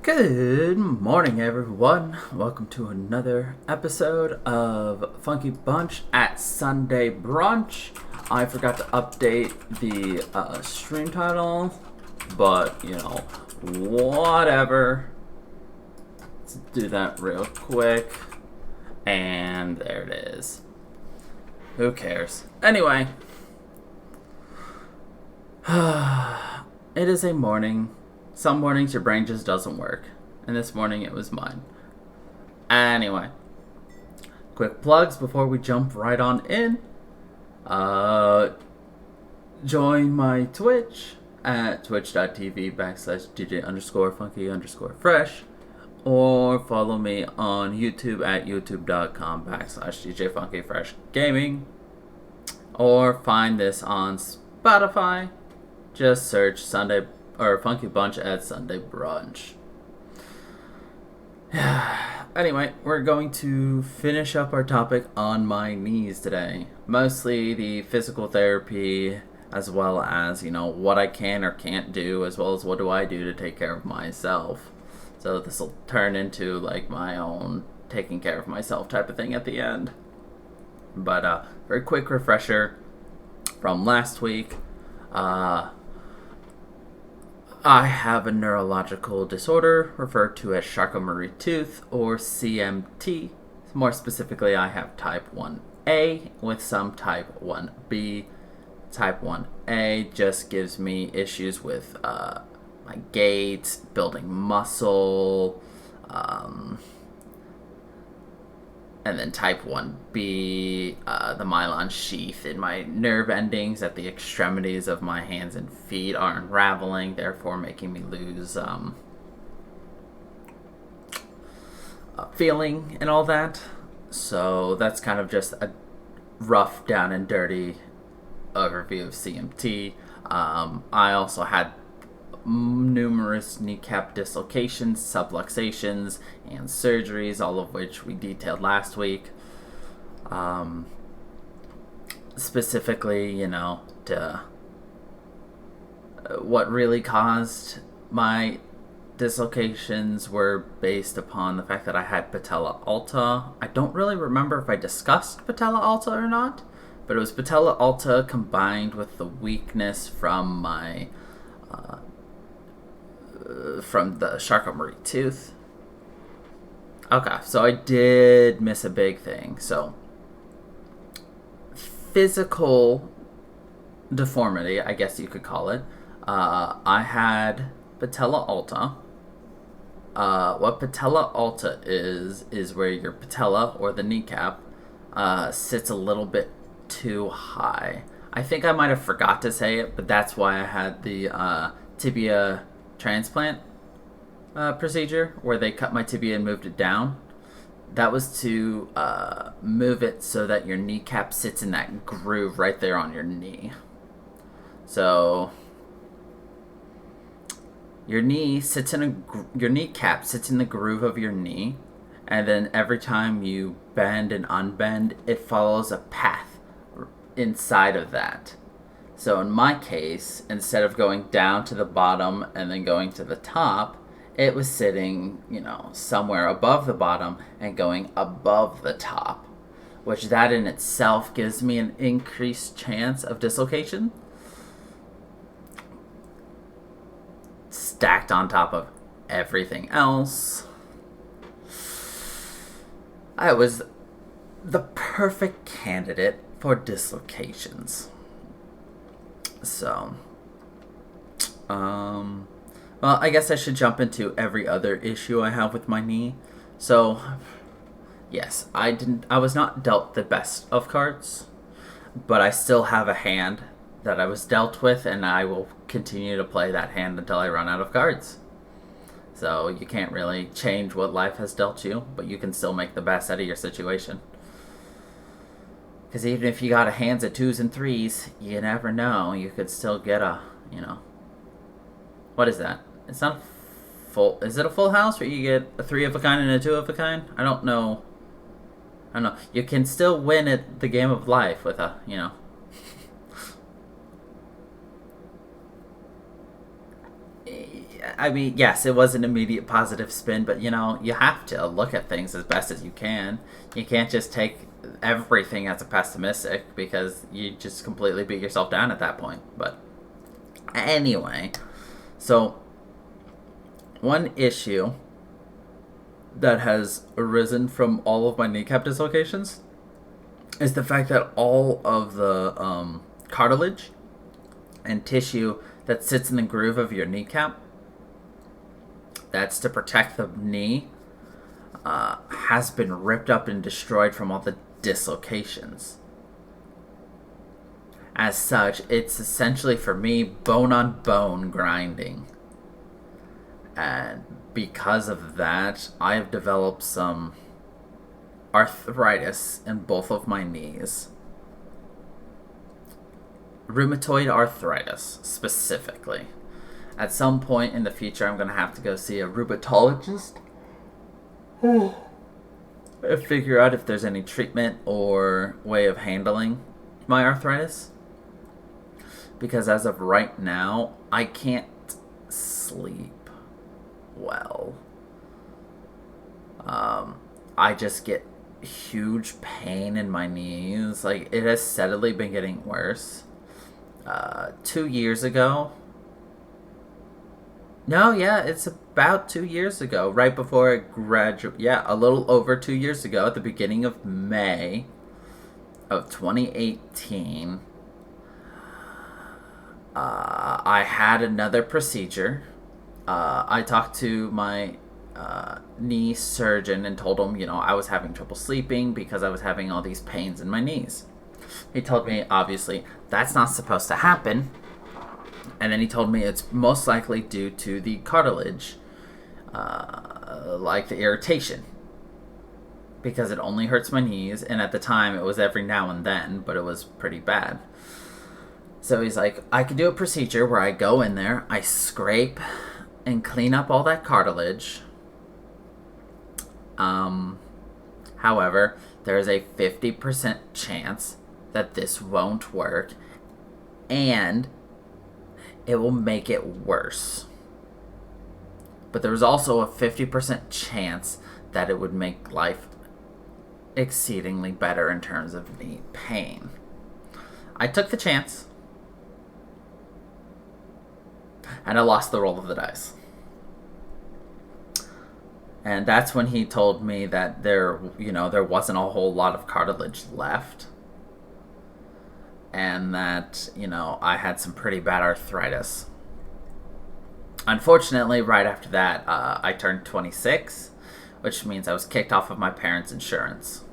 Good morning, everyone. Welcome to another episode of Funky Bunch at Sunday Brunch. I forgot to update the stream title, but whatever. Let's do that real quick. And there it is. Who cares? Anyway, it is a morning. Some mornings your brain just doesn't work. And this morning it was mine. Anyway. Quick plugs before we jump right on in. Join my Twitch at twitch.tv/DJ_funky_fresh. Or follow me on YouTube at youtube.com/DJFunkyFreshGaming. Or find this on Spotify. Just search Sunday or Funky Bunch at Sunday Brunch. Anyway, we're going to finish up our topic on my knees today. Mostly the physical therapy, as well as, what I can or can't do, as well as what do I do to take care of myself. So this will turn into like my own taking care of myself type of thing at the end. But very quick refresher from last week. I have a neurological disorder referred to as Charcot-Marie-Tooth or CMT. More specifically, I have type 1A with some type 1B. Type 1A just gives me issues with my gait, building muscle, and then type 1B, the myelin sheath in my nerve endings at the extremities of my hands and feet are unraveling, therefore making me lose feeling and all that. So that's kind of just a rough, down and dirty overview of CMT. I also had numerous kneecap dislocations, subluxations, and surgeries, all of which we detailed last week. Specifically, what really caused my dislocations were based upon the fact that I had patella alta. I don't really remember if I discussed patella alta or not, but it was patella alta combined with the weakness from my from the Charcot-Marie-Tooth. Okay, so I did miss a big thing. So, physical deformity, I guess you could call it. I had patella alta. What patella alta is where your patella, or the kneecap, sits a little bit too high. I think I might have forgot to say it, but that's why I had the tibia transplant procedure where they cut my tibia and moved it down. That was to move it so that your kneecap sits in that groove right there on your knee. So your kneecap sits in the groove of your knee, and then every time you bend and unbend, it follows a path inside of that. So in my case, instead of going down to the bottom and then going to the top, it was sitting, somewhere above the bottom and going above the top, which that in itself gives me an increased chance of dislocation. Stacked on top of everything else, I was the perfect candidate for dislocations. So, well, I guess I should jump into every other issue I have with my knee. So, yes, I was not dealt the best of cards, but I still have a hand that I was dealt with, and I will continue to play that hand until I run out of cards. So, you can't really change what life has dealt you, but you can still make the best out of your situation. Because even if you got a hands at 2s and 3s, you never know. You could still get a, What is that? It's not a full... Is it a full house where you get a 3 of a kind and a 2 of a kind? I don't know. You can still win at the game of life with a, I mean, yes, it was an immediate positive spin, but you have to look at things as best as you can. You can't just take everything as a pessimistic because you just completely beat yourself down at that point. But anyway, so one issue that has arisen from all of my kneecap dislocations is the fact that all of the cartilage and tissue that sits in the groove of your kneecap, that's to protect the knee, has been ripped up and destroyed from all the dislocations. As such, it's essentially for me bone on bone grinding. And because of that, I have developed some arthritis in both of my knees. Rheumatoid arthritis, specifically. At some point in the future, I'm going to have to go see a rheumatologist and figure out if there's any treatment or way of handling my arthritis. Because as of right now, I can't sleep well. I just get huge pain in my knees. Like, it has steadily been getting worse. 2 years ago. No, yeah, it's about 2 years ago, right before I graduated. Yeah, a little over 2 years ago, at the beginning of May of 2018, I had another procedure. I talked to my knee surgeon and told him, I was having trouble sleeping because I was having all these pains in my knees. He told me, obviously, that's not supposed to happen. And then he told me it's most likely due to the cartilage, like the irritation. Because it only hurts my knees, and at the time it was every now and then, but it was pretty bad. So he's like, I could do a procedure where I go in there, I scrape and clean up all that cartilage. However, there is a 50% chance that this won't work, and it will make it worse. But there's also a 50% chance that it would make life exceedingly better in terms of knee pain. I took the chance, and I lost the roll of the dice. And that's when he told me that there wasn't a whole lot of cartilage left. And that, I had some pretty bad arthritis. Unfortunately, right after that, I turned 26, which means I was kicked off of my parents' insurance.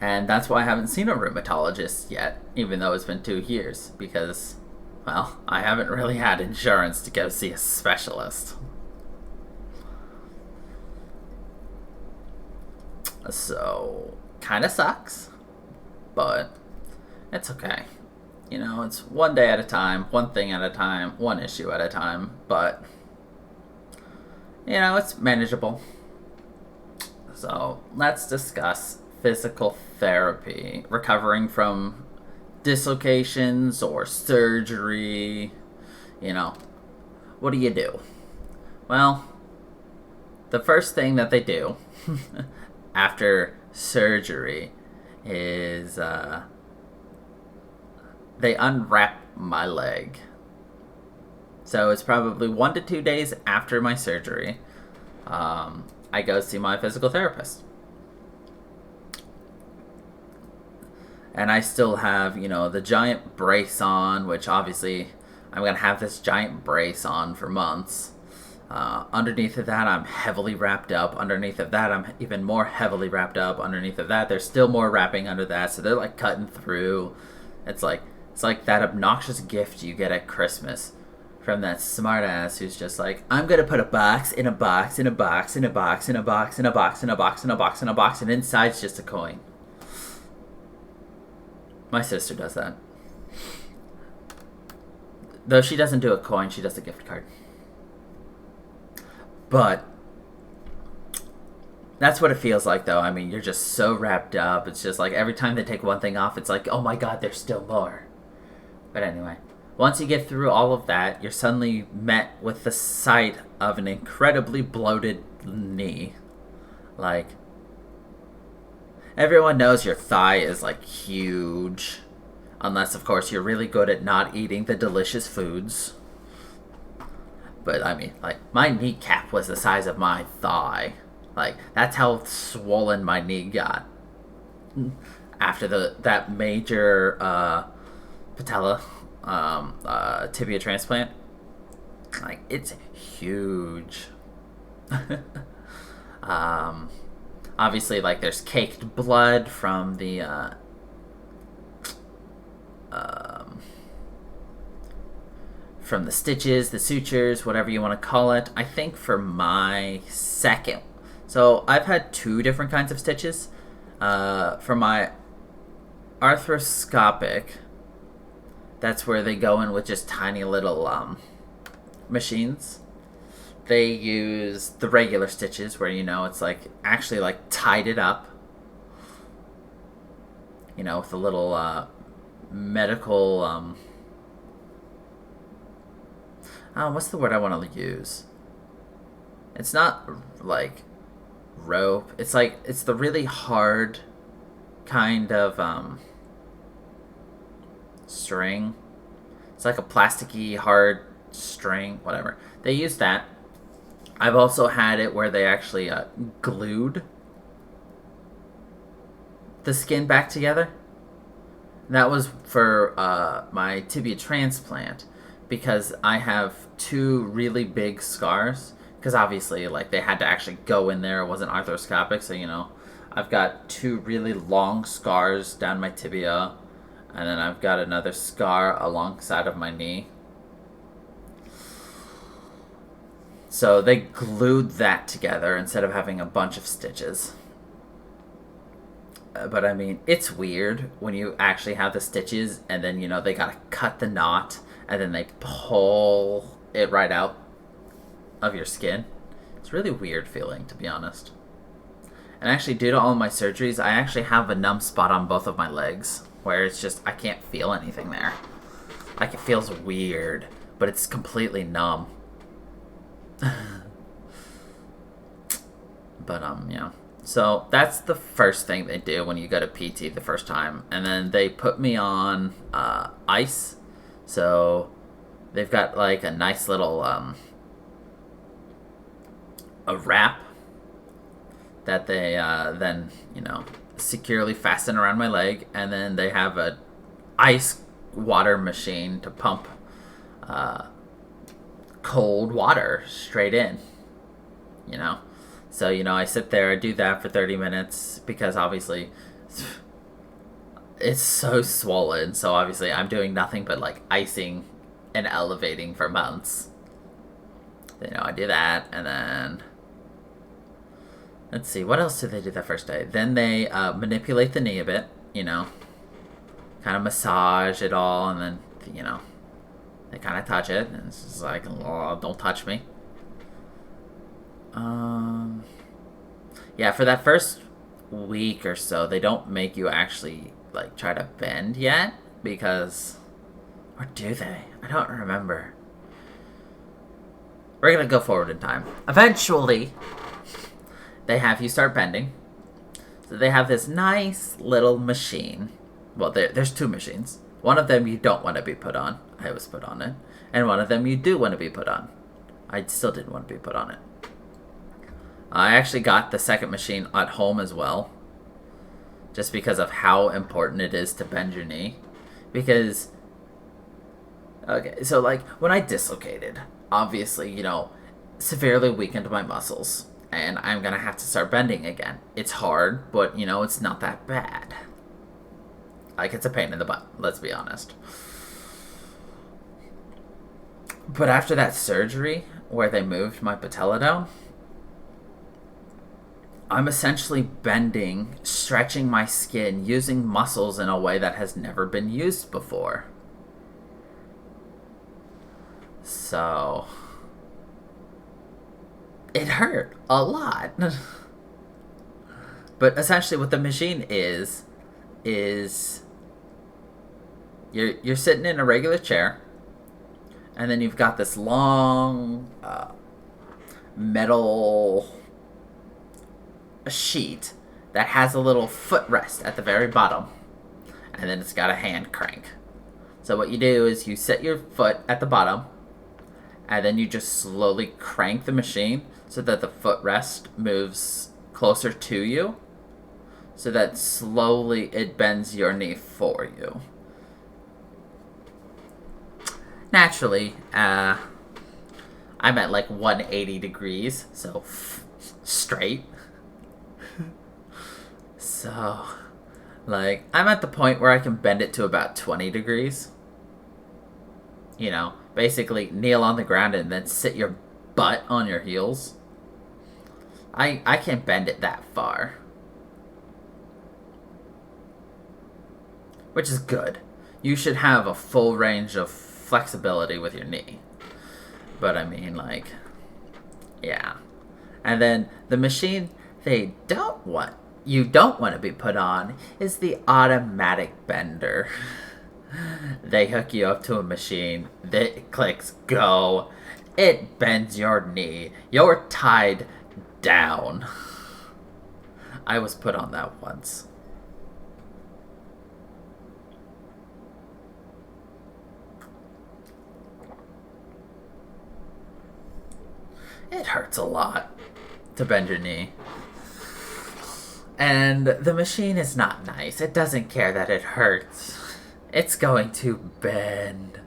And that's why I haven't seen a rheumatologist yet, even though it's been 2 years, because, well, I haven't really had insurance to go see a specialist. So, kind of sucks. But it's okay. It's one day at a time, one thing at a time, one issue at a time. But, it's manageable. So let's discuss physical therapy, recovering from dislocations or surgery. What do you do? Well, the first thing that they do after surgery is they unwrap my leg. So it's probably 1 to 2 days after my surgery. I go see my physical therapist. And I still have, the giant brace on, which obviously I'm going to have this giant brace on for months. Underneath of that, I'm heavily wrapped up. Underneath of that, I'm even more heavily wrapped up. Underneath of that, there's still more wrapping under that. So they're like cutting through. It's like that obnoxious gift you get at Christmas from that smart ass who's just like, I'm going to put a box in a box in a box in a box in a box in a box in a box in a box in a box, and inside's just a coin. My sister does that. Though she doesn't do a coin, she does a gift card. But that's what it feels like, though. I mean, you're just so wrapped up. It's just like every time they take one thing off, it's like, oh my god, there's still more. But anyway, Once you get through all of that, you're suddenly met with the sight of an incredibly bloated knee. Like, everyone knows your thigh is like huge. Unless, of course, you're really good at not eating the delicious foods. But, I mean, like, my kneecap was the size of my thigh. Like, that's how swollen my knee got. After that major patella tibia transplant. Like, it's huge. Obviously, like, there's caked blood from the from the stitches, the sutures, whatever you want to call it. I think for my second, so I've had 2 different kinds of stitches. For my arthroscopic, that's where they go in with just tiny little machines. They use the regular stitches where, it's like actually like tied it up, with a little medical what's the word I want to use? It's not like rope. It's like, it's the really hard kind of string. It's like a plasticky hard string, whatever. They use that. I've also had it where they actually glued the skin back together. That was for my tibia transplant, because I have 2 really big scars. Because obviously, like, they had to actually go in there. It wasn't arthroscopic, so, I've got 2 really long scars down my tibia, and then I've got another scar alongside of my knee. So they glued that together instead of having a bunch of stitches. But I mean, it's weird when you actually have the stitches and then, they gotta cut the knot and then they pull it right out of your skin. It's a really weird feeling, to be honest. And actually, due to all my surgeries, I actually have a numb spot on both of my legs where it's just, I can't feel anything there. Like, it feels weird, but it's completely numb. But, yeah. So, that's the first thing they do when you go to PT the first time. And then they put me on ice. So, they've got, like, a nice little a wrap that they then, securely fasten around my leg. And then they have a ice water machine to pump cold water straight in, So, I sit there, I do that for 30 minutes because obviously it's so swollen. So obviously I'm doing nothing but like icing and elevating for months. I do that, and then let's see, what else did they do that first day? Then they manipulate the knee a bit, kind of massage it all, and then, they kind of touch it, and it's just like, oh, don't touch me. Yeah, for that first week or so, they don't make you actually, like, try to bend yet, because, or do they? I don't remember. We're gonna go forward in time. Eventually, they have you start bending. So they have this nice little machine. Well, there's 2 machines. One of them you don't want to be put on. I was put on it. And one of them you do want to be put on. I still didn't want to be put on it. I actually got the second machine at home as well. Just because of how important it is to bend your knee. Because, okay, so like when I dislocated, obviously, severely weakened my muscles. And I'm going to have to start bending again. It's hard, but, it's not that bad. Like, it's a pain in the butt, let's be honest. But after that surgery, where they moved my patella down, I'm essentially bending, stretching my skin, using muscles in a way that has never been used before. So, it hurt a lot. But essentially what the machine is you're sitting in a regular chair, And then you've got this long metal sheet that has a little footrest at the very bottom. And then it's got a hand crank. So what you do is you set your foot at the bottom, and then you just slowly crank the machine so that the footrest moves closer to you, so that slowly it bends your knee for you. Naturally, I'm at like 180 degrees, so straight. So, like, I'm at the point where I can bend it to about 20 degrees. You know, basically kneel on the ground and then sit your butt on your heels. I can't bend it that far. Which is good. You should have a full range of flexibility with your knee. But I mean, like, yeah. And then the machine you don't want to be put on is the automatic bender. They hook you up to a machine that clicks go. It bends your knee. You're tied down. I was put on that once. It hurts a lot to bend your knee. And the machine is not nice. It doesn't care that it hurts. It's going to bend.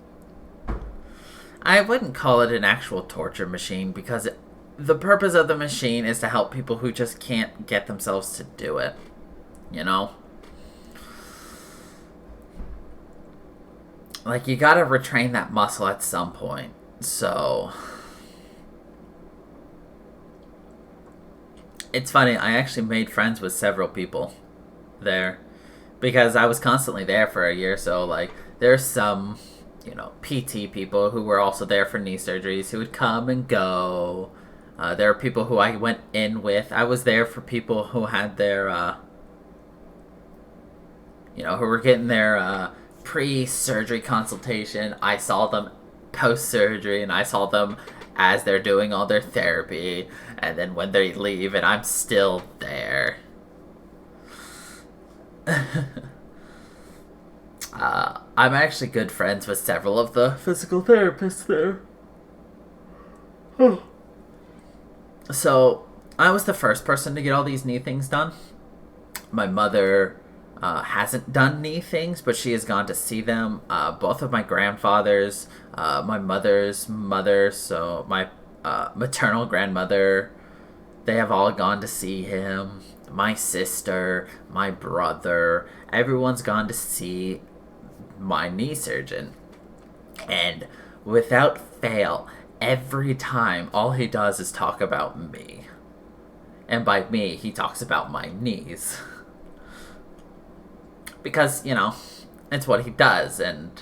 I wouldn't call it an actual torture machine because the purpose of the machine is to help people who just can't get themselves to do it. You know? Like, you gotta retrain that muscle at some point. So, it's funny, I actually made friends with several people there. Because I was constantly there for a year, so, like, there's some, PT people who were also there for knee surgeries who would come and go. There are people who I went in with. I was there for people who had their, who were getting their pre-surgery consultation. I saw them post-surgery, and I saw them as they're doing all their therapy. And then when they leave, and I'm still there. I'm actually good friends with several of the physical therapists there. So, I was the first person to get all these knee things done. My mother hasn't done knee things, but she has gone to see them. Both of my grandfathers, my mother's mother, so my maternal grandmother, they have all gone to see him. My sister, my brother, everyone's gone to see my knee surgeon. And without fail, every time, all he does is talk about me. And by me, he talks about my knees. Because, it's what he does, and,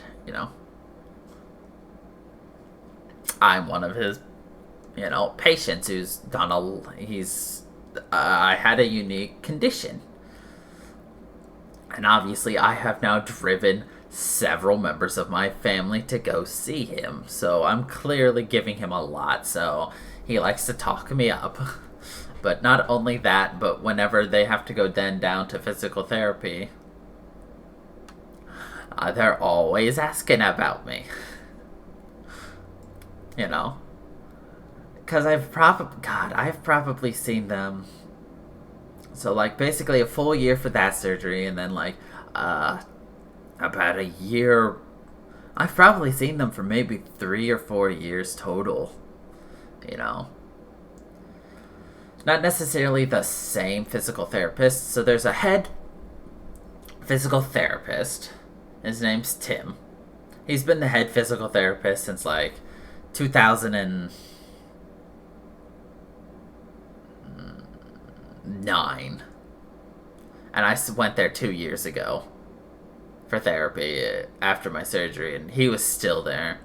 I'm one of his, patients who's done I had a unique condition. And obviously I have now driven several members of my family to go see him. So I'm clearly giving him a lot, so he likes to talk me up. But not only that, but whenever they have to go then down to physical therapy, they're always asking about me. Because I've probably seen them. So, like, basically a full year for that surgery, and then, like, about a year. I've probably seen them for maybe 3 or 4 years total. Not necessarily the same physical therapist. So there's a head physical therapist. His name's Tim. He's been the head physical therapist since, like, 2009. And I went there 2 years ago for therapy after my surgery, and he was still there.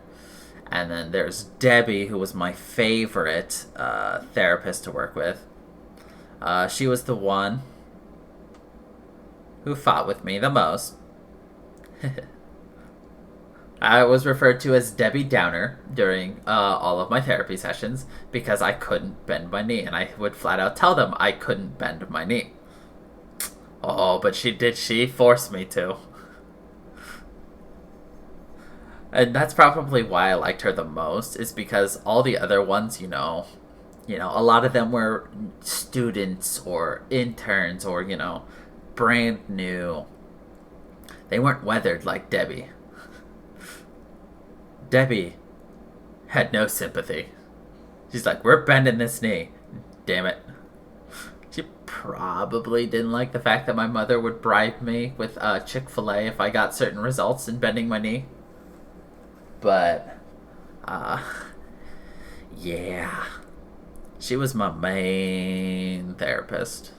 And then there's Debbie, who was my favorite therapist to work with. She was the one who fought with me the most. I was referred to as Debbie Downer during all of my therapy sessions because I couldn't bend my knee, and I would flat out tell them I couldn't bend my knee. Oh, but she forced me to. And that's probably why I liked her the most, is because all the other ones, a lot of them were students or interns or, brand new. They weren't weathered like Debbie. Debbie had no sympathy. She's like, we're bending this knee. Damn it. She probably didn't like the fact that my mother would bribe me with Chick-fil-A if I got certain results in bending my knee. But, yeah. She was my main therapist.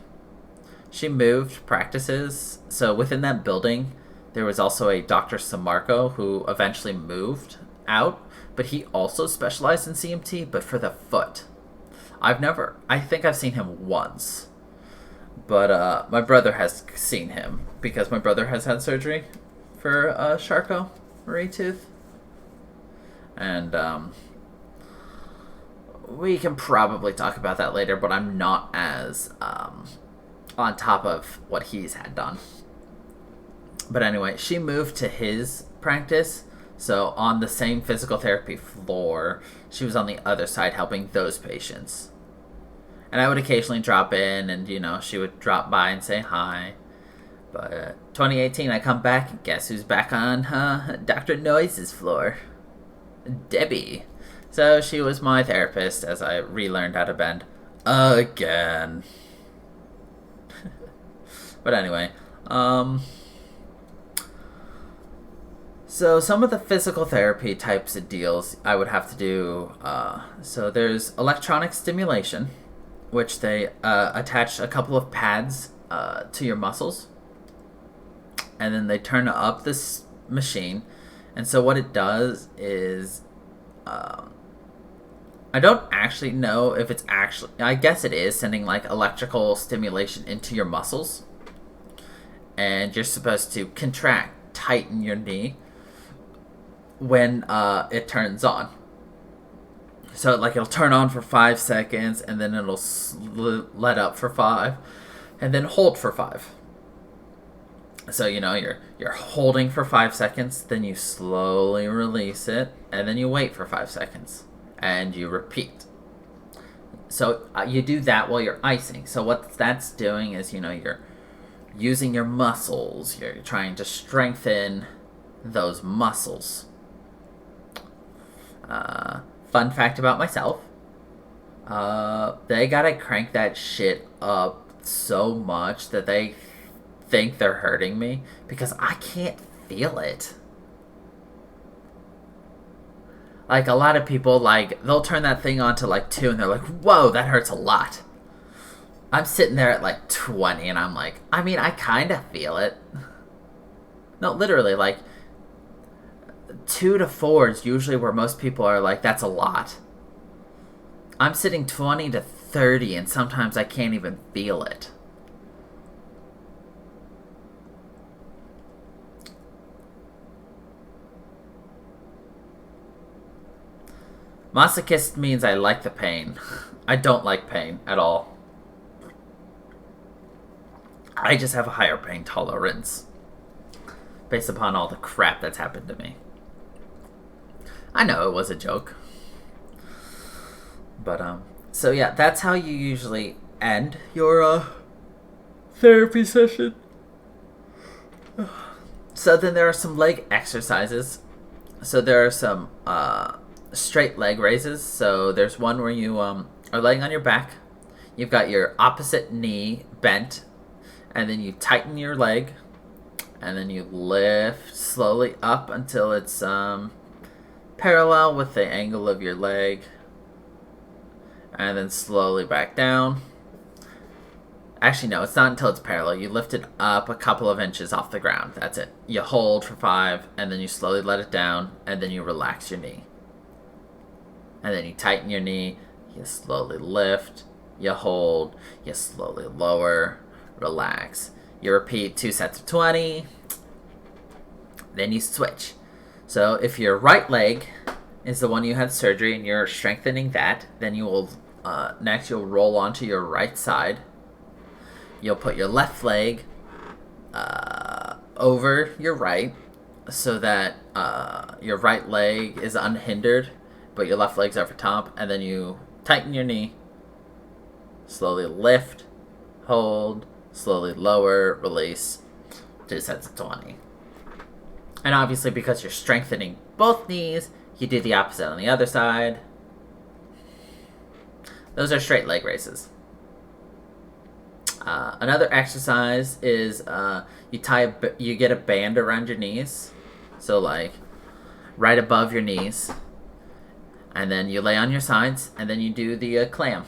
She moved practices, so within that building, there was also a Dr. Samarco who eventually moved out, but he also specialized in CMT, but for the foot. I think I've seen him once, but my brother has seen him because my brother has had surgery for Charcot-Marie tooth, and we can probably talk about that later, but I'm not as on top of what he's had done. But anyway, she moved to his practice, so on the same physical therapy floor, she was on the other side helping those patients. And I would occasionally drop in, and, she would drop by and say hi. But 2018, I come back, and guess who's back on Dr. Noise's floor? Debbie. So she was my therapist as I relearned how to bend. Again. But anyway, so some of the physical therapy types of deals I would have to do, so there's electronic stimulation, which they attach a couple of pads to your muscles, and then they turn up this machine, and so what it does is, I don't actually know if it's actually, I guess it is sending like electrical stimulation into your muscles, and you're supposed to tighten your knee when it turns on. So like it'll turn on for 5 seconds, and then it'll let up for 5, and then hold for 5. So you're holding for 5 seconds, then you slowly release it, and then you wait for 5 seconds, and you repeat. So you do that while you're icing. So what that's doing is you're using your muscles. You're trying to strengthen those muscles. Fun fact about myself, they gotta crank that shit up so much that they think they're hurting me because I can't feel it. Like a lot of people, like they'll turn that thing on to like 2 and they're like, whoa, that hurts a lot. I'm sitting there at like 20 and I'm like, I mean, I kind of feel it. No, literally, like 2 to 4 is usually where most people are like, that's a lot. I'm sitting 20 to 30 and sometimes I can't even feel it. Masochist means I like the pain. I don't like pain at all. I just have a higher pain tolerance based upon all the crap that's happened to me. I know it was a joke. But, so yeah, that's how you usually end your, therapy session. So then there are some leg exercises. So there are some, straight leg raises. So there's one where you, are laying on your back. You've got your opposite knee bent. And then you tighten your leg. And then you lift slowly up until it's, parallel with the angle of your leg, and then slowly back down. Actually, no, it's not until it's parallel. You lift it up a couple of inches off the ground. That's it. You hold for 5, and then you slowly let it down, and then you relax your knee. And then you tighten your knee, you slowly lift, you hold, you slowly lower, relax. You repeat 2 sets of 20, then you switch. So if your right leg is the one you had surgery and you're strengthening that, then you will next you'll roll onto your right side. You'll put your left leg over your right so that your right leg is unhindered, but your left leg's over top, and then you tighten your knee, slowly lift, hold, slowly lower, release, 2 sets of 20. And obviously, because you're strengthening both knees, you do the opposite on the other side. Those are straight leg raises. Another exercise is you get a band around your knees, so like right above your knees, and then you lay on your sides, and then you do the clam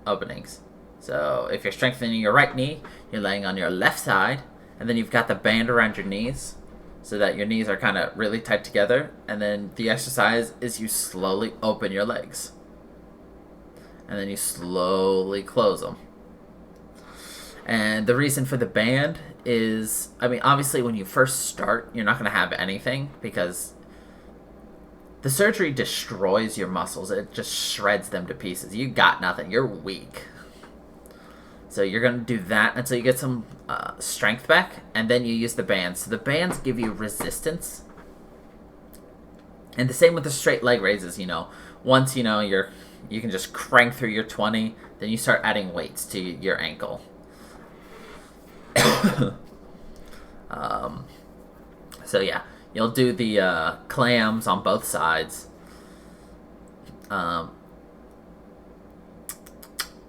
openings. So if you're strengthening your right knee, you're laying on your left side, and then you've got the band around your knees, so that your knees are kind of really tight together, and then the exercise is you slowly open your legs, and then you slowly close them. And the reason for the band is, I mean, obviously when you first start, you're not going to have anything because the surgery destroys your muscles. It just shreds them to pieces. You got nothing. You're weak. So you're going to do that until you get some strength back, and then you use the bands. So the bands give you resistance. And the same with the straight leg raises, Once, you can just crank through your 20, then you start adding weights to your ankle. So yeah, you'll do the clams on both sides.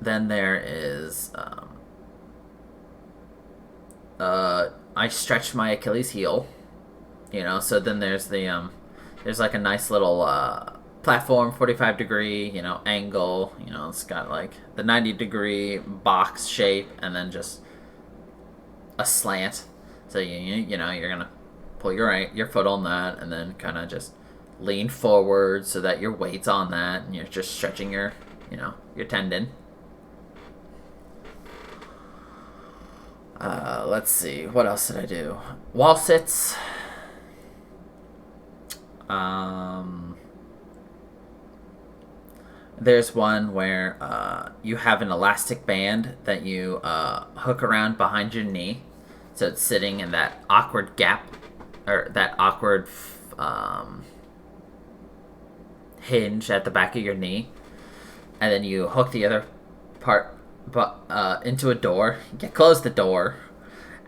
Then there is I stretch my Achilles heel, so then there's the there's like a nice little platform, 45 degree angle, it's got like the 90 degree box shape, and then just a slant. So you're gonna pull your foot on that, and then kind of just lean forward so that your weight's on that, and you're just stretching your tendon. Let's see, what else did I do? Wall sits. There's one where you have an elastic band that you hook around behind your knee, so it's sitting in that awkward gap, or that awkward hinge at the back of your knee, and then you hook the other part into a door. You close the door,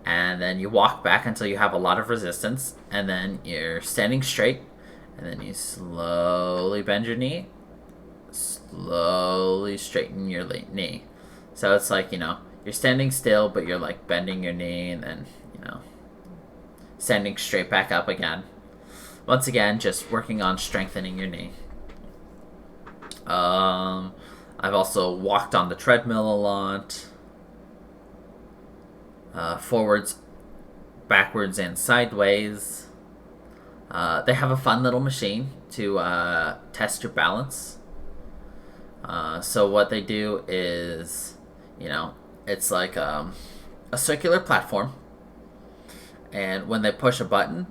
and then you walk back until you have a lot of resistance, and then you're standing straight, and then you slowly bend your knee, slowly straighten your knee. So it's like, you're standing still, but you're like bending your knee, and then, standing straight back up again. Once again, just working on strengthening your knee. I've also walked on the treadmill a lot. Forwards, backwards, and sideways. They have a fun little machine to test your balance. So what they do is, it's like a circular platform. And when they push a button,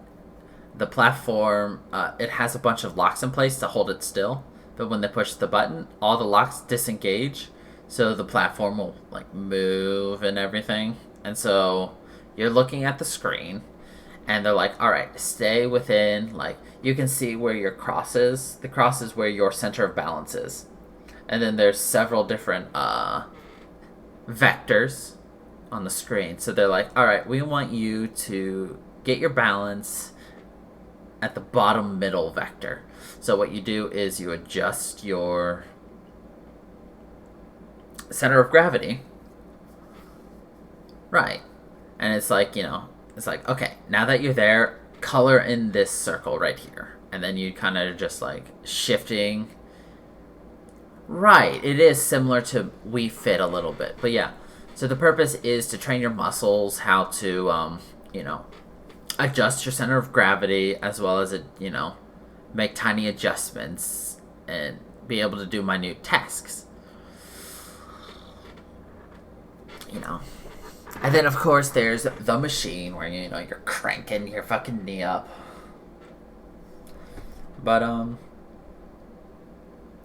the platform, it has a bunch of locks in place to hold it still. But when they push the button, all the locks disengage, so the platform will like move and everything. And so you're looking at the screen, and they're like, all right, stay within, like, you can see where your cross is. The cross is where your center of balance is. And then there's several different vectors on the screen. So they're like, all right, we want you to get your balance at the bottom middle vector. So what you do is you adjust your center of gravity. Right. And it's like, it's like, okay, now that you're there, color in this circle right here. And then you kind of just like shifting. Right. It is similar to Wii Fit a little bit. But yeah. So the purpose is to train your muscles how to, adjust your center of gravity, as well as, make tiny adjustments and be able to do minute tasks. And then, of course, there's the machine where, you're cranking your fucking knee up. But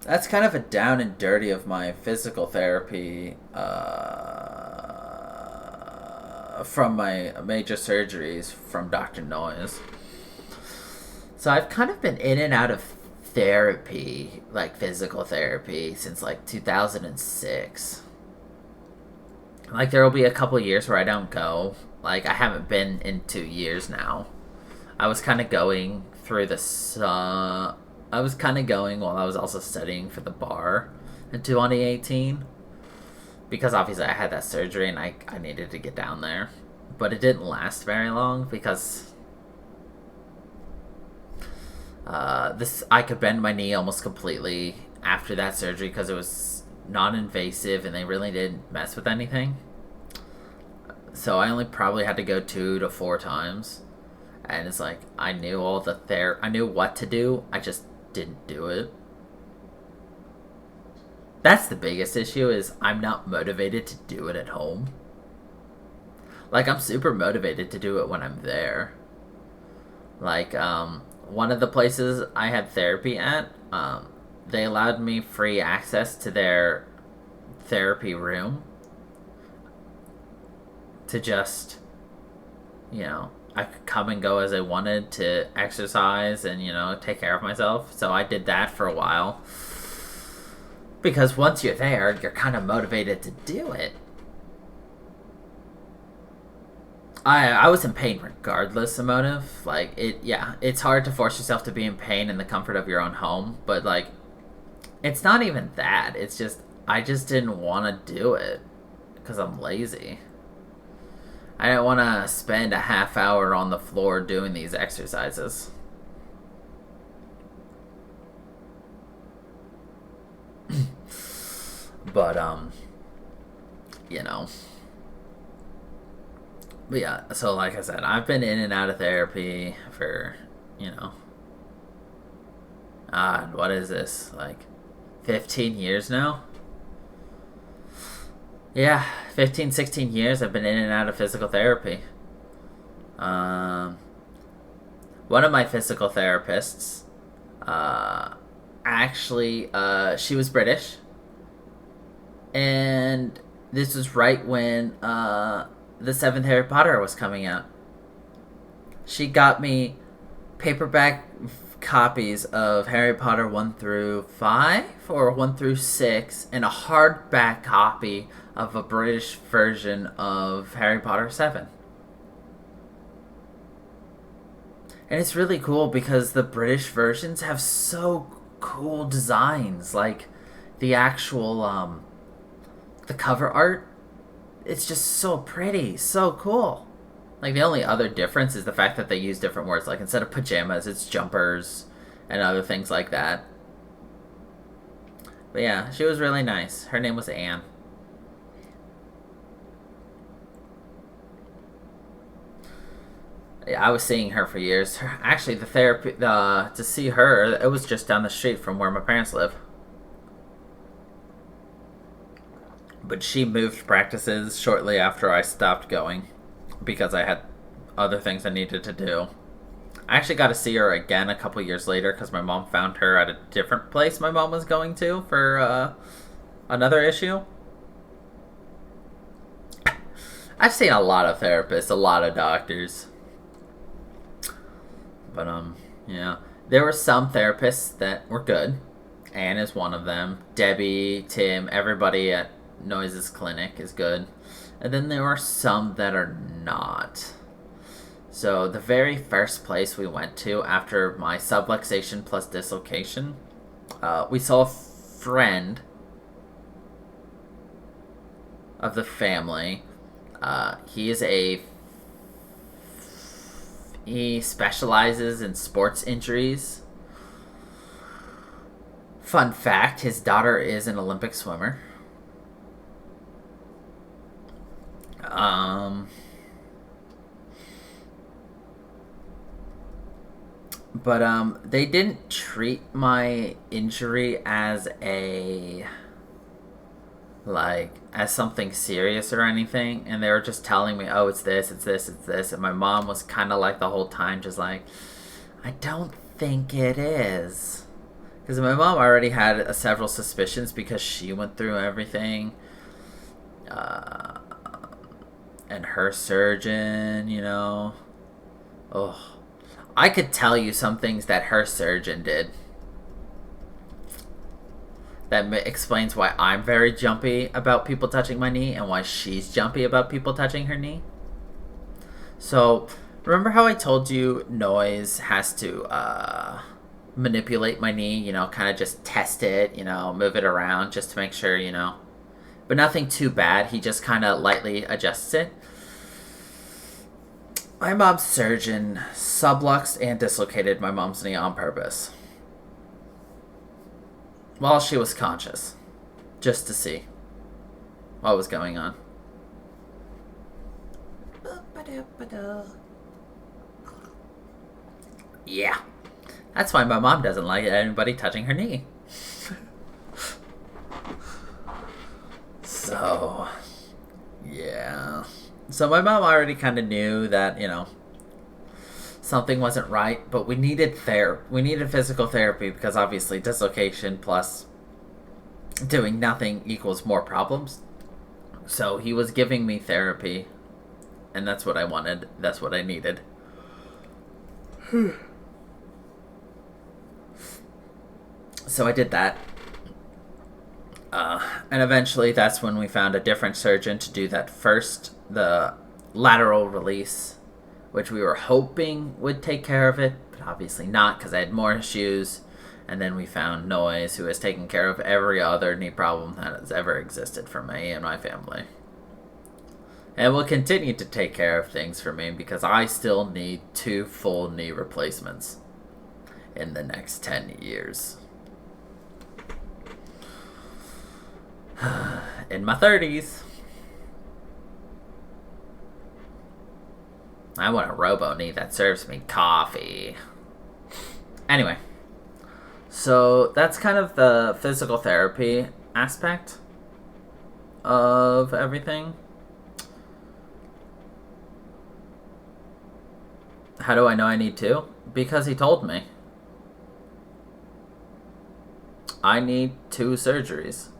that's kind of a down and dirty of my physical therapy from my major surgeries from Dr. Noyes. So I've kind of been in and out of therapy, like physical therapy, since like 2006. Like there will be a couple years where I don't go. Like I haven't been in 2 years now. I was kind of going through I was kind of going while I was also studying for the bar in 2018. Because obviously I had that surgery and I needed to get down there. But it didn't last very long because I could bend my knee almost completely after that surgery because it was non-invasive and they really didn't mess with anything. So I only probably had to go 2 to 4 times. And it's like, I knew I knew what to do, I just didn't do it. That's the biggest issue, is I'm not motivated to do it at home. Like, I'm super motivated to do it when I'm there. Like, one of the places I had therapy at, they allowed me free access to their therapy room. To just, I could come and go as I wanted to exercise and, take care of myself. So I did that for a while. Because once you're there, you're kind of motivated to do it. I was in pain regardless of motive. Like, it's hard to force yourself to be in pain in the comfort of your own home. But, like, it's not even that. It's just, I just didn't want to do it. Because I'm lazy. I didn't want to spend a half hour on the floor doing these exercises. But, But yeah, so like I said, I've been in and out of therapy for, what is this? Like, 15 years now? Yeah, 15, 16 years I've been in and out of physical therapy. One of my physical therapists, actually, she was British. And this was right when the 7th Harry Potter was coming out. She got me paperback copies of Harry Potter 1 through 5 or 1 through 6 and a hardback copy of a British version of Harry Potter 7. And it's really cool because the British versions have so cool designs. Like, the actual, the cover art, it's just so pretty, so cool. Like, the only other difference is the fact that they use different words. Like, instead of pajamas, it's jumpers and other things like that. But yeah, she was really nice. Her name was Anne. Yeah, I was seeing her for years. Actually, the therapy, to see her, it was just down the street from where my parents live. But she moved practices shortly after I stopped going because I had other things I needed to do. I actually got to see her again a couple years later because my mom found her at a different place my mom was going to for another issue. I've seen a lot of therapists, a lot of doctors. But, yeah. There were some therapists that were good. Anne is one of them. Debbie, Tim, everybody at Noise's clinic is good. And then there are some that are not. So the very first place we went to after my subluxation plus dislocation, we saw a friend of the family. He specializes in sports injuries. Fun fact, his daughter is an Olympic swimmer. But they didn't treat my injury as something serious or anything, and they were just telling me, oh, it's this, it's this, it's this, and my mom was kind of like the whole time just like, I don't think it is. Because my mom already had several suspicions because she went through everything. And her surgeon, Oh, I could tell you some things that her surgeon did. That explains why I'm very jumpy about people touching my knee and why she's jumpy about people touching her knee. So, remember how I told you Noise has to manipulate my knee, kind of just test it, move it around just to make sure, But nothing too bad. He just kind of lightly adjusts it. My mom's surgeon subluxed and dislocated my mom's knee on purpose while she was conscious, just to see what was going on. Yeah, that's why my mom doesn't like anybody touching her knee. So, yeah. So my mom already kind of knew that, something wasn't right, but we needed physical therapy because obviously dislocation plus doing nothing equals more problems. So he was giving me therapy, and that's what I wanted. That's what I needed. So I did that. And eventually that's when we found a different surgeon to do the lateral release, which we were hoping would take care of it, but obviously not because I had more issues. And then we found Noise, who has taken care of every other knee problem that has ever existed for me and my family. And will continue to take care of things for me because I still need 2 full knee replacements in the next 10 years. In my 30s. I want a robo-knee that serves me coffee. Anyway. So, that's kind of the physical therapy aspect of everything. How do I know I need 2? Because he told me. I need 2 surgeries.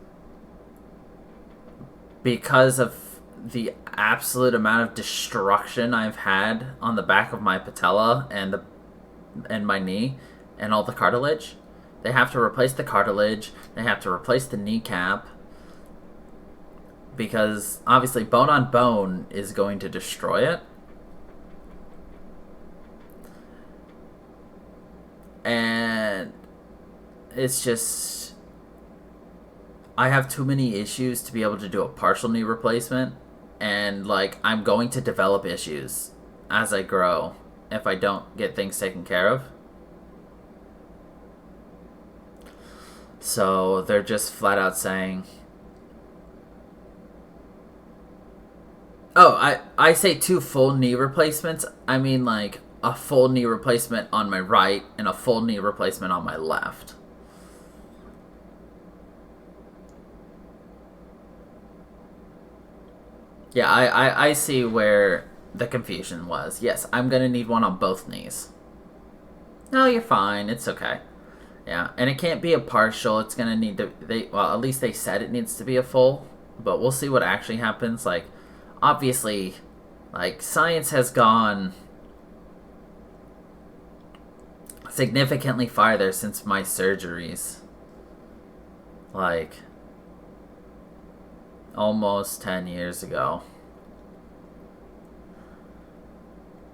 Because of the absolute amount of destruction I've had on the back of my patella and my knee and all the cartilage. They have to replace the cartilage. They have to replace the kneecap. Because obviously bone on bone is going to destroy it. And it's just, I have too many issues to be able to do a partial knee replacement, and I'm going to develop issues as I grow if I don't get things taken care of. So they're just flat out saying, I say 2 full knee replacements. I mean a full knee replacement on my right and a full knee replacement on my left. Yeah, I see where the confusion was. Yes, I'm going to need one on both knees. No, you're fine. It's okay. Yeah, and it can't be a partial. It's going to need to... at least they said it needs to be a full. But we'll see what actually happens. Obviously, science has gone significantly farther since my surgeries. Almost 10 years ago.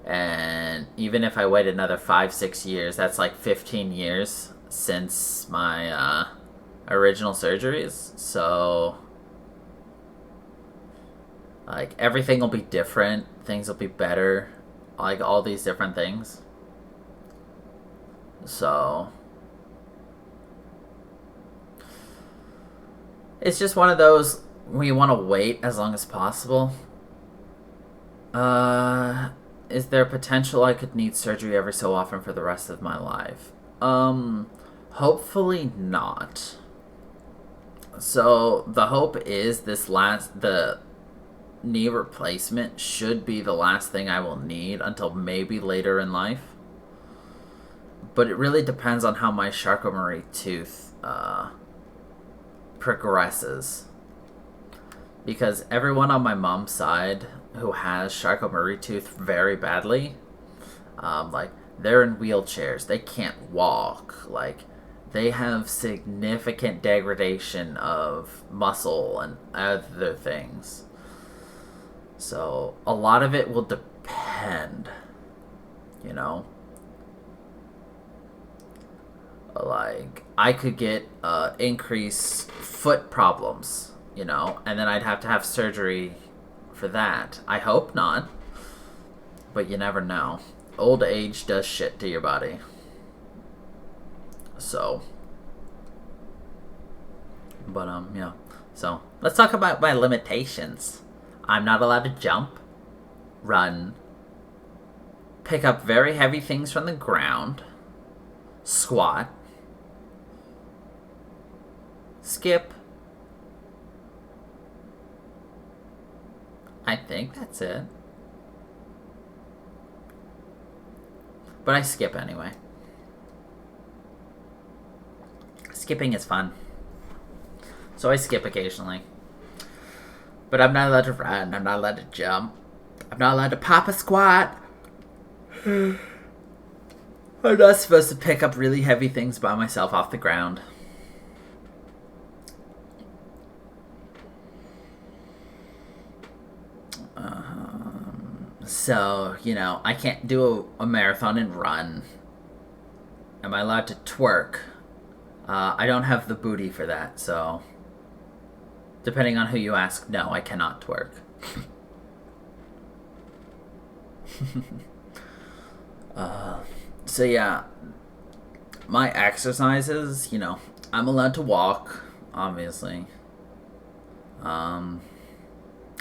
And even if I wait another 5-6 years, that's 15 years since my original surgeries. So everything will be different, things will be better, all these different things. So it's just one of those we want to wait as long as possible. Is there potential I could need surgery every so often for the rest of my life? Hopefully not. So the hope is the knee replacement should be the last thing I will need until maybe later in life. But it really depends on how my Charcot-Marie tooth progresses. Because everyone on my mom's side who has Charcot-Marie tooth very badly, like, they're in wheelchairs. They can't walk. Like, they have significant degradation of muscle and other things. So, a lot of it will depend, you know? Like, I could get increased foot problems, you know, and then I'd have to have surgery for that. I hope not, but you never know. Old age does shit to your body. So, but yeah. So, let's talk about my limitations. I'm not allowed to jump, run, pick up very heavy things from the ground, squat, skip. I think that's it. But I skip anyway. Skipping is fun. So I skip occasionally. But I'm not allowed to run. I'm not allowed to jump. I'm not allowed to pop a squat. I'm not supposed to pick up really heavy things by myself off the ground. So, you know, I can't do a marathon and run. Am I allowed to twerk? I don't have the booty for that, so... Depending on who you ask, no, I cannot twerk. So yeah, my exercises, you know, I'm allowed to walk, obviously.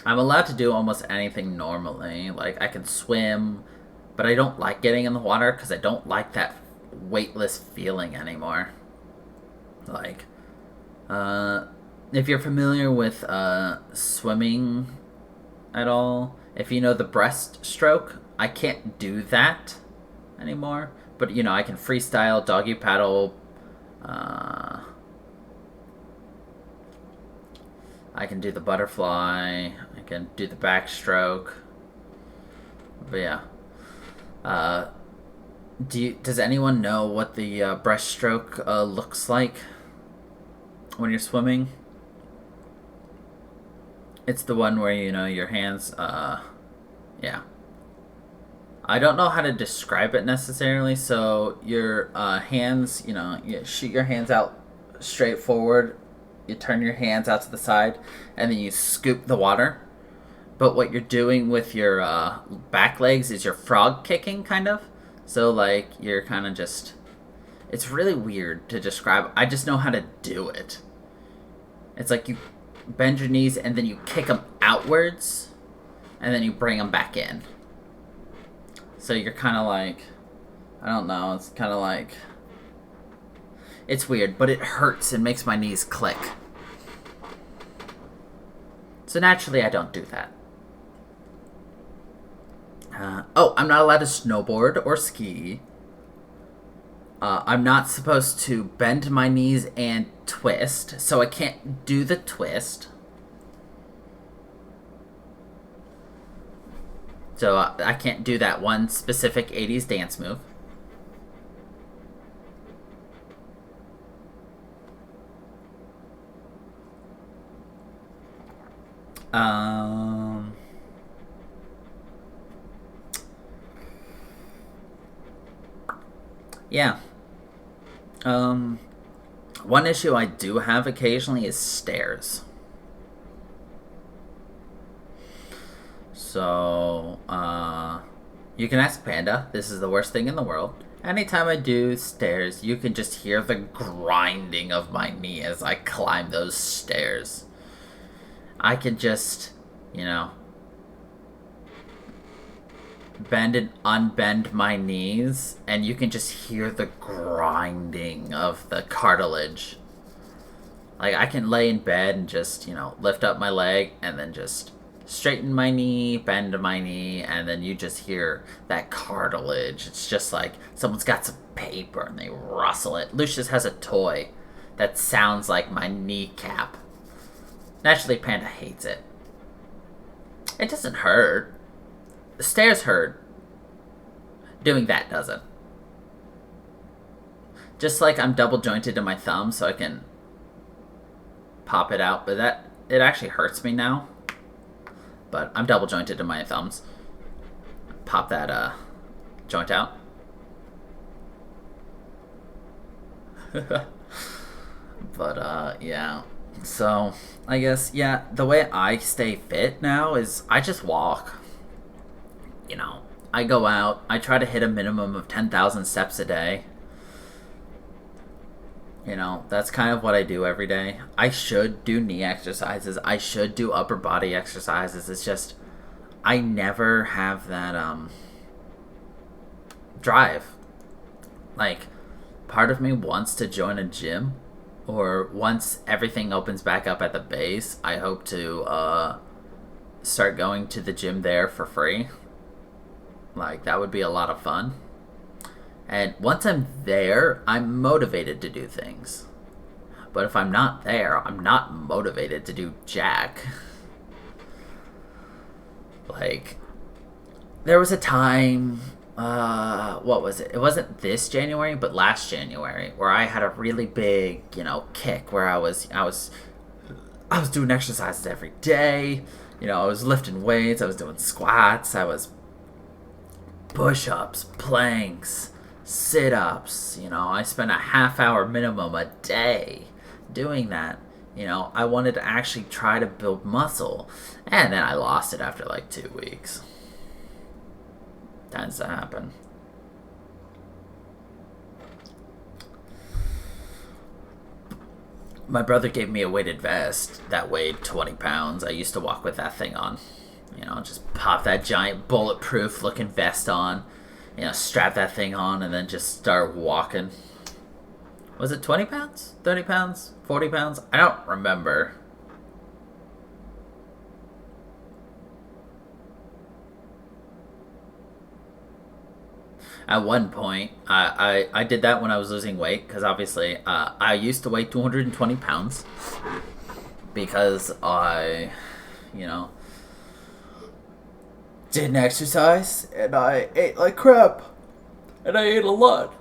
I'm allowed to do almost anything normally. Like, I can swim, but I don't like getting in the water because I don't like that weightless feeling anymore. Like, if you're familiar with swimming at all, if you know the breaststroke, I can't do that anymore. But, you know, I can freestyle, doggy paddle, I can do the butterfly, I can do the backstroke. But yeah. Does anyone know what the breaststroke looks like when you're swimming? It's the one where, you know, your hands, yeah. I don't know how to describe it necessarily, so your hands, you know, you shoot your hands out straight forward, you turn your hands out to the side, and then you scoop the water. But what you're doing with your back legs is you're frog kicking, kind of. So, like, you're kind of just... It's really weird to describe. I just know how to do it. It's like you bend your knees, and then you kick them outwards, and then you bring them back in. So you're kind of like... I don't know, it's kind of like... It's weird, but it hurts and makes my knees click. So naturally, I don't do that. I'm not allowed to snowboard or ski. I'm not supposed to bend my knees and twist, so I can't do the twist. So I can't do that one specific 80s dance move. Yeah. One issue I do have occasionally is stairs. So, you can ask Panda. This is the worst thing in the world. Anytime I do stairs, you can just hear the grinding of my knee as I climb those stairs. I can just, you know, bend and unbend my knees, and you can just hear the grinding of the cartilage. Like, I can lay in bed and just, you know, lift up my leg and then just straighten my knee, bend my knee, and then you just hear that cartilage. It's just like someone's got some paper and they rustle it. Lucius has a toy that sounds like my kneecap. Naturally, Panda hates it. It doesn't hurt. The stairs hurt. Doing that doesn't. Just like I'm double jointed in my thumb so I can pop it out, but it actually hurts me now. But I'm double jointed in my thumbs. Pop that joint out. But yeah. So I guess, yeah, the way I stay fit now is I just walk. You know, I go out, I try to hit a minimum of 10,000 steps a day. You know, that's kind of what I do every day. I should do knee exercises. I should do upper body exercises. It's just, I never have that drive. Like, part of me wants to join a gym. Or once everything opens back up at the base, I hope to start going to the gym there for free. Like, that would be a lot of fun. And once I'm there, I'm motivated to do things. But if I'm not there, I'm not motivated to do jack. Like, there was a time, what was it? It wasn't this January, but last January, where I had a really big, kick where I was doing exercises every day. I was lifting weights, I was doing squats, I was push-ups, planks, sit-ups. I spent a half-hour minimum a day doing that. I wanted to actually try to build muscle, and then I lost it after like 2 weeks. Tends to happen. My brother gave me a weighted vest that weighed 20 pounds. I used to walk with that thing on. Just pop that giant bulletproof looking vest on. Strap that thing on and then just start walking. Was it 20 pounds? 30 pounds? 40 pounds? I don't remember. At one point, I did that when I was losing weight, because obviously I used to weigh 220 pounds because I, didn't exercise and I ate like crap. And I ate a lot.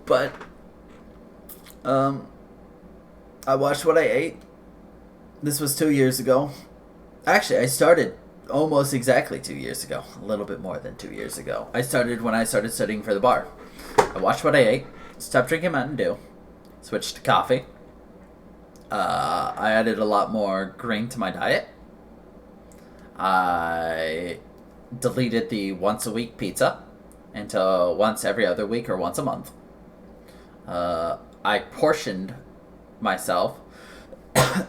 But, I watched what I ate. This was 2 years ago. Actually, I started almost exactly 2 years ago. A little bit more than 2 years ago. I started when I started studying for the bar. I watched what I ate. Stopped drinking Mountain Dew. Switched to coffee. I added a lot more green to my diet. I deleted the once a week pizza into once every other week or once a month. I portioned myself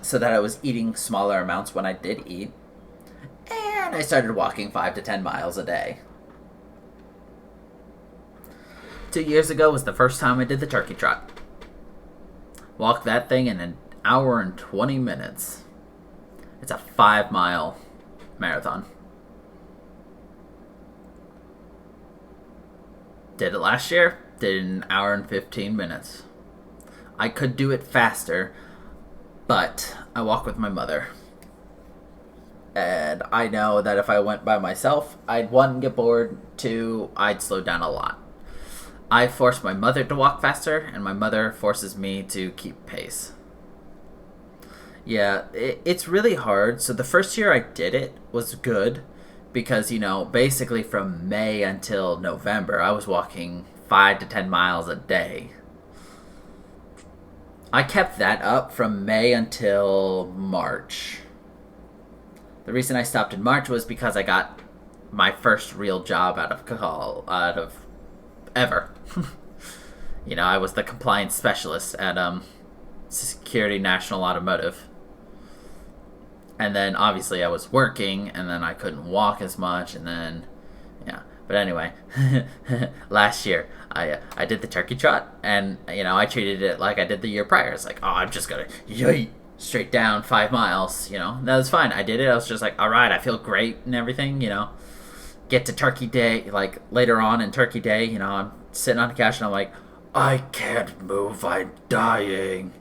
so that I was eating smaller amounts when I did eat. And I started walking 5 to 10 miles a day. 2 years ago was the first time I did the turkey trot. Walked that thing in an hour and 20 minutes. It's a 5-mile marathon. Did it last year. Did it in an hour and 15 minutes. I could do it faster, but I walk with my mother. And I know that if I went by myself, I'd 1, get bored, 2, I'd slow down a lot. I force my mother to walk faster, and my mother forces me to keep pace. Yeah, it's really hard. So the first year I did it was good because, basically from May until November, I was walking 5 to 10 miles a day. I kept that up from May until March. The reason I stopped in March was because I got my first real job out of ever. I was the compliance specialist at Security National Automotive. And then obviously I was working, and then I couldn't walk as much, and then, yeah. But anyway, last year I did the turkey trot, and I treated it like I did the year prior. It's like, oh, I'm just gonna yeet straight down 5 miles, That was fine. I did it. I was just like, all right, I feel great and everything. Get to Turkey Day, like later on in Turkey Day, I'm sitting on the couch and I'm like, I can't move, I'm dying.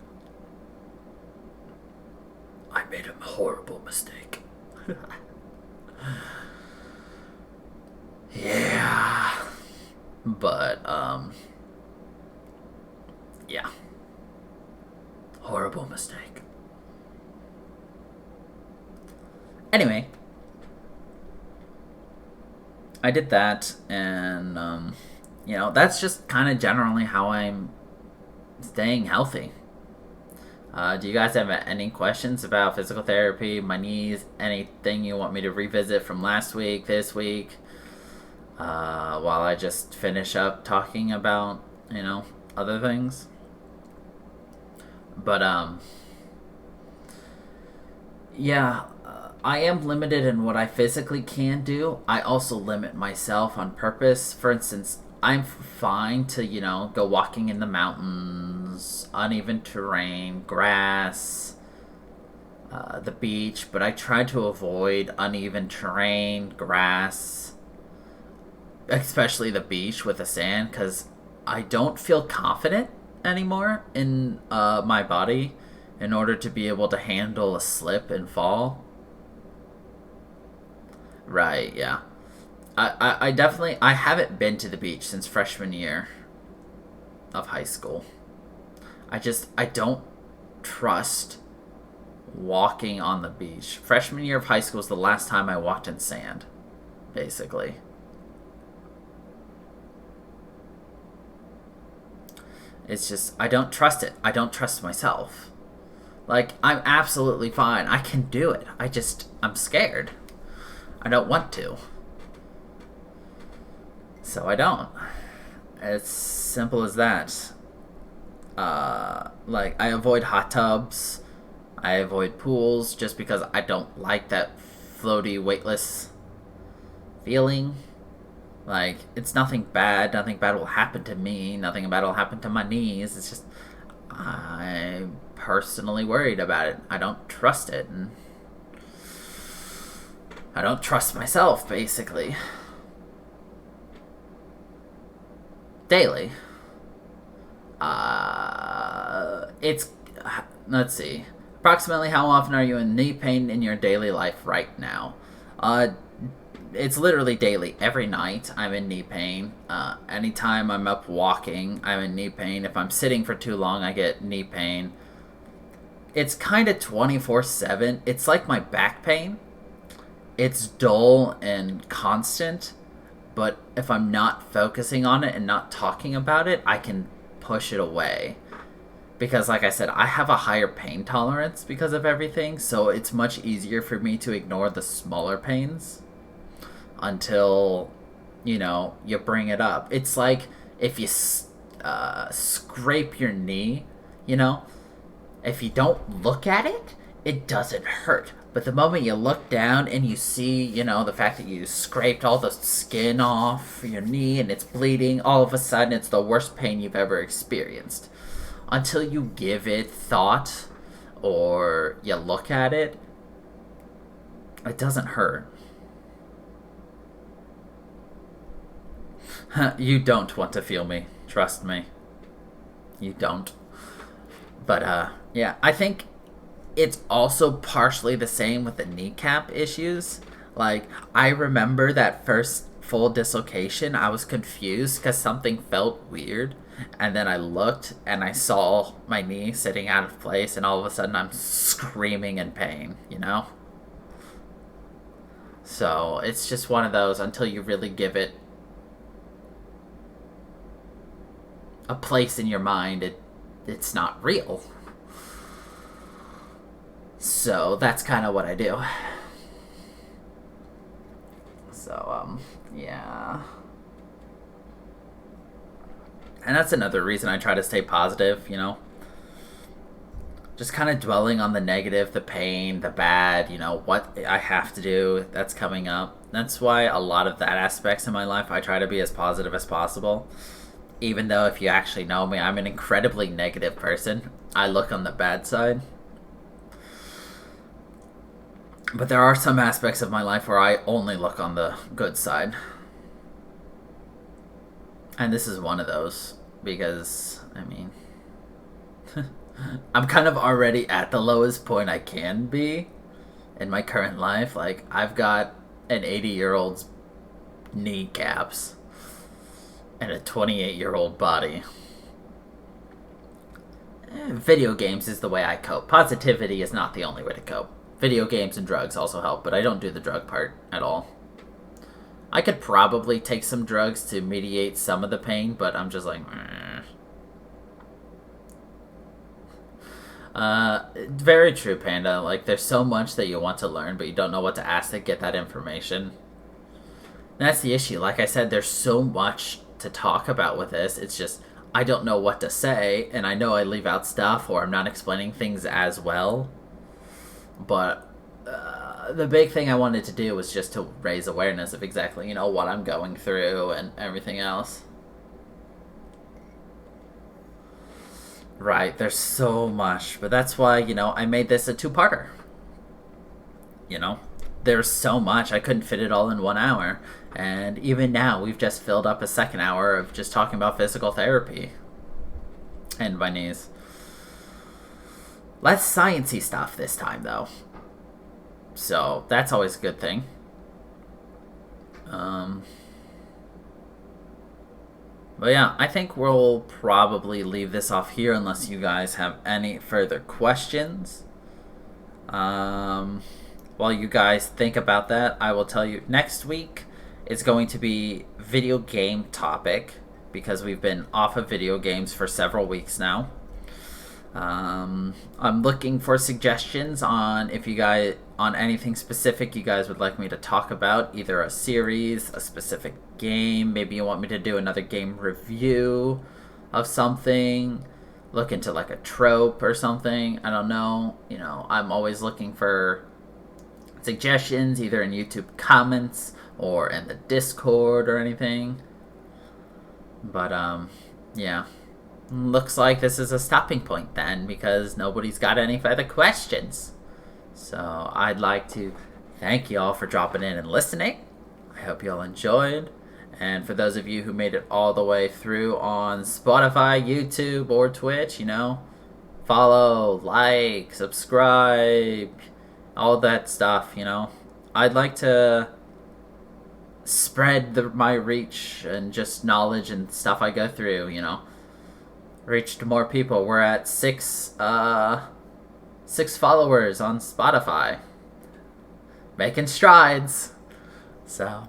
I made a horrible mistake. Yeah. But, yeah. Horrible mistake. Anyway, I did that, and, that's just kind of generally how I'm staying healthy. Do you guys have any questions about physical therapy, my knees, anything you want me to revisit from last week, this week? While I just finish up talking about, other things. But, yeah, I am limited in what I physically can do. I also limit myself on purpose. For instance, I'm fine to, go walking in the mountains, uneven terrain, grass, the beach, but I try to avoid uneven terrain, grass, especially the beach with the sand, because I don't feel confident anymore in my body in order to be able to handle a slip and fall. Right, yeah. I definitely, I haven't been to the beach since freshman year of high school. I don't trust walking on the beach. Freshman year of high school was the last time I walked in sand, basically. It's just, I don't trust it. I don't trust myself. Like, I'm absolutely fine. I can do it. I'm scared. I don't want to. So I don't. It's simple as that. Like, I avoid hot tubs. I avoid pools just because I don't like that floaty, weightless feeling. Like, it's nothing bad. Nothing bad will happen to me. Nothing bad will happen to my knees. It's just, I'm personally worried about it. I don't trust it. And I don't trust myself, basically. Daily. Let's see. Approximately how often are you in knee pain in your daily life right now? It's literally daily. Every night I'm in knee pain. Anytime I'm up walking, I'm in knee pain. If I'm sitting for too long, I get knee pain. It's kind of 24/7. It's like my back pain. It's dull and constant, but if I'm not focusing on it and not talking about it, I can push it away. Because, like I said, I have a higher pain tolerance because of everything, so it's much easier for me to ignore the smaller pains until, you bring it up. It's like if you scrape your knee, if you don't look at it, it doesn't hurt. But the moment you look down and you see, the fact that you scraped all the skin off your knee and it's bleeding, all of a sudden it's the worst pain you've ever experienced. Until you give it thought or you look at it, it doesn't hurt. You don't want to feel me. Trust me. You don't. But, yeah, I think it's also partially the same with the kneecap issues. Like, I remember that first full dislocation, I was confused because something felt weird. And then I looked and I saw my knee sitting out of place, and all of a sudden I'm screaming in pain, So it's just one of those until you really give it a place in your mind, it's not real. So that's kind of what I do. So, yeah. And that's another reason I try to stay positive, Just kind of dwelling on the negative, the pain, the bad, what I have to do that's coming up. That's why a lot of that aspects in my life, I try to be as positive as possible. Even though if you actually know me, I'm an incredibly negative person. I look on the bad side. But there are some aspects of my life where I only look on the good side. And this is one of those. Because, I mean, I'm kind of already at the lowest point I can be in my current life. Like, I've got an 80-year-old's kneecaps and a 28-year-old body. Video games is the way I cope. Positivity is not the only way to cope. Video games and drugs also help, but I don't do the drug part at all. I could probably take some drugs to mediate some of the pain, but I'm just like, very true, Panda. Like, there's so much that you want to learn, but you don't know what to ask to get that information. And that's the issue. Like I said, there's so much to talk about with this. It's just, I don't know what to say, and I know I leave out stuff, or I'm not explaining things as well. But the big thing I wanted to do was just to raise awareness of exactly, what I'm going through and everything else. Right, there's so much, but that's why, I made this a two-parter. There's so much, I couldn't fit it all in 1 hour. And even now, we've just filled up a second hour of just talking about physical therapy. And my knees. Less sciencey stuff this time, though. So, that's always a good thing. But yeah, I think we'll probably leave this off here unless you guys have any further questions. While you guys think about that, I will tell you next week it's going to be video game topic because we've been off of video games for several weeks now. I'm looking for suggestions on anything specific you guys would like me to talk about, either a series, a specific game, maybe you want me to do another game review of something, look into like a trope or something, I don't know, I'm always looking for suggestions either in YouTube comments or in the Discord or anything. But yeah. Looks like this is a stopping point then, because nobody's got any further questions. So I'd like to thank you all for dropping in and listening. I hope you all enjoyed. And for those of you who made it all the way through on Spotify, YouTube, or Twitch, follow, like, subscribe, all that stuff, I'd like to spread my reach and just knowledge and stuff I go through, reach to more people. We're at 6 followers on Spotify. Making strides. So,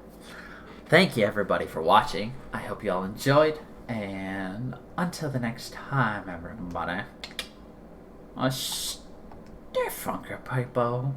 thank you everybody for watching. I hope you all enjoyed. And until the next time, everybody. Stay funky, people.